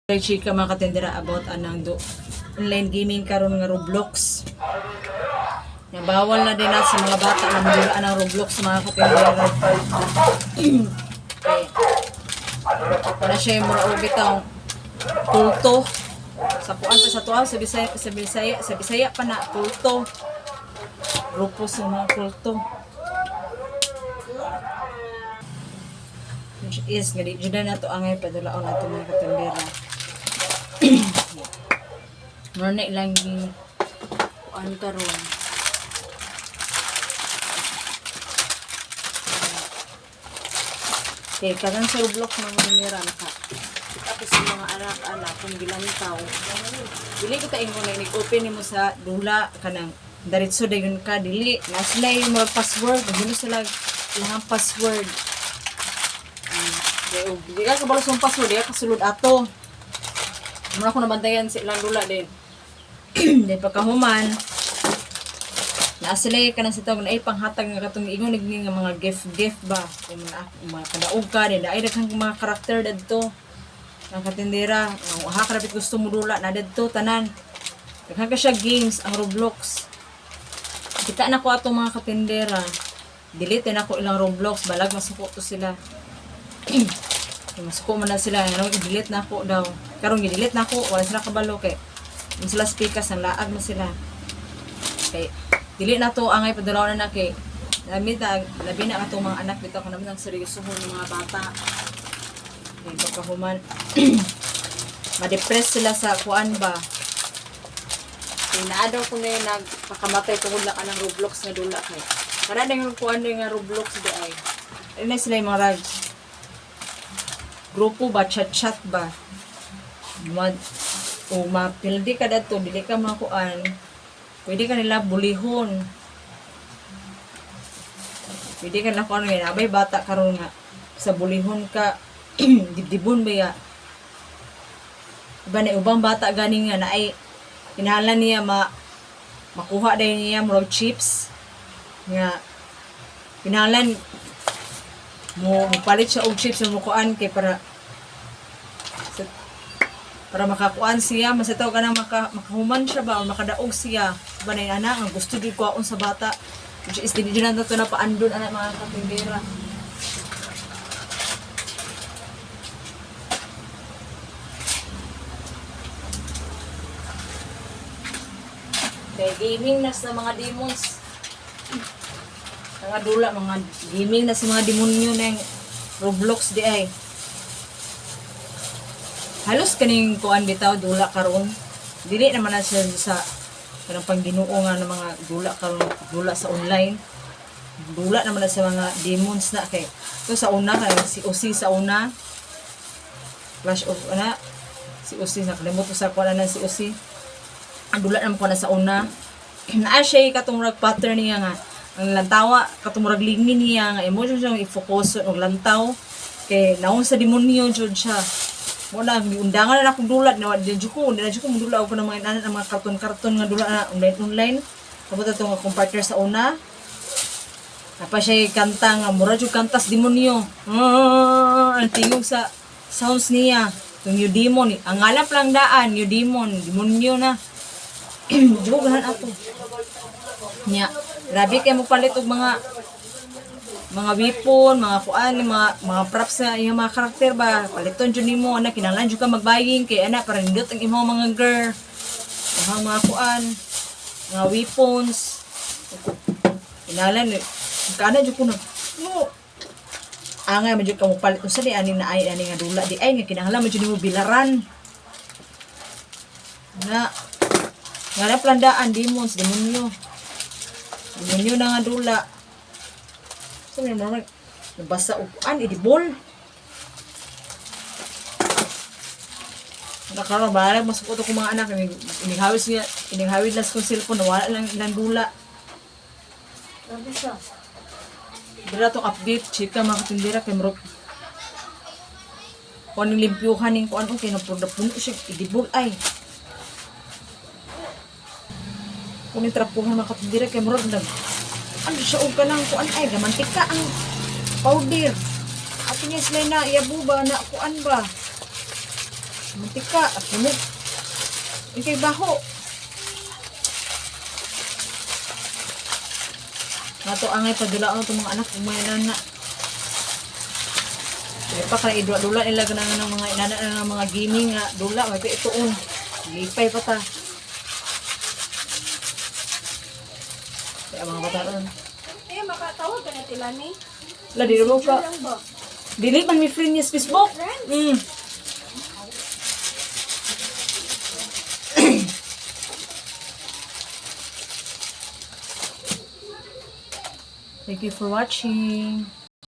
Kay chika mga katindera about anang online gaming karon nga Roblox. Ya bawal na din sa mga bata na magdulaan ng Roblox mga katindera. Para siya mura og bitaw kulto. Sa kuan pa sa tuwa sa Bisaya pa na kulto. Grupo sa mga kulto. Is nga di jud na to angay padulaon ato mga katindera. Muna ilang kuan karon. Okay, karon sa Roblox mga katindera naka. Tapos sa mga anak-anak kung gilantaw. Dili ko ta ingon na open nimo sa dula kanang diretso dayon ka dili naslay mo password, dili sila ilang password. Di ka kabalo sa password, di ka kasulod ato. Muna ko nabantayan si ilang dula din. Di pagkahuman, naasilay ka na sa tawag na ay panghatag nga katong ingon nga mga gift ba. Yung mga kadaog ka, din ay daghang mga karakter dadto. Ang katindera, ang hakarapit gusto mo dula na dadto tanan. Daghang ka siya games ang Roblox. Kita na ko ato mga katindera. Delete na ko ilang Roblox, balag masuko to sila. Masuko man na sila, ano, i-delete na ako daw. Karong i-delete na ako, wala sila kabalo kay yung sila speakers, ang laag na sila. Kay, delete na to, angay padalaw na kay labi na ato mga anak dito, kung naman ang seryosohon ng mga bata. Kay, pagkahuman, ma-depress sila sa kuan ba. Kay, naadaw ko na yung nagpakamatay tungkol na ka ng Roblox na dula kay. Para na yung kuan na yung Roblox di ay. Ayun na sila yung mga grupo ba, chat-chat ba. O mapildi ka dato, dili ka makuan. Pwede ka nila bulihon. Pwede ka nila kuan ngayon. Abay bata karon nga. Sa bulihon ka, dibdibon ba ya. Iba na ubang bata gani nga na ay inahalan niya makuha dahil niya murag chips. Nga, inahalan mo palit siya og chips mo kuan kay para makakuan siya masataw ka nang makahuman siya ba o makadaog siya banay ana ang gusto gyud kuaon sa bata which is dili na to na paandon ana mga katindera. Kay gaming na sa mga demons. Mga dula, mga gaming na sa mga demonyo ng Roblox di ay. Halos kaning kuan bitaw dula karon. Dili naman na siya sa kanang pangginoo nga ng mga dula karon, dula sa online. Dula naman na sa mga demons na kay. So sa una kay si Osi sa una. Flash of ana si Osi na kalimot sa kuan na si Osi. Ang dula naman ko na sa una. Naa siya katong rag pattern niya nga ang lantawa katumurag lingin niya nga emotion siya i-focus og lantaw kay naon sa demonyo jud siya mo na giundangan na akong dulat na di ko mudula og mga inanan ang mga karton nga dula na online kabot ato nga partner sa una apa siya kanta nga mura jud kantas demonyo ang tingog sa sounds niya yung new demon ang alap lang daan new demonyo na jugahan ato nya grabe kay mo palit og mga weapon, mga kuan, mga props sa iyang mga karakter ba. Paliton jud nimo ana kinahanglan jud ka magbaying kay ana para nindot ang imong mga girl. Mga kuan, mga weapons. Kinahanglan kana jud ko no. Angay man jud ka mo palit usa di ani na ay ani nga dula di ay nga kinahanglan man jud nimo bilaran. Na ngara plandaan demons, demonyo. Demonyo na nga dula. So, may mga nabasa upuan, idibol. Nakaroon, bahala masukot ako mga anak. Inihawid las kong cellphone, nawala lang ilang dula. Grabe siya. Dila itong update, chika mga katindera kay Marok. Kung anong limpyuhan yung kuan, okay, napuno siya, idibol ay. Kung nitrapuhan mga katindera kay Marok, ano siya og kanang kuan ay gamantika ang powder. Ato niya sila na iyabu ba na kuan ba. Mantika. Ano? Ikay baho. Nato angay padulaon itong mga anak. Umayanan na. Kaya pa kaya idula-dula nila ganang ng mga inana ng mga gaming nga dula. May ituon. Lipay pa ta. Kaya mga bataon. Eh, makatawag ka na tila ni. La, di mo ka. Lang ba? Dili man may friend niya sa Facebook. Mm. Thank you for watching.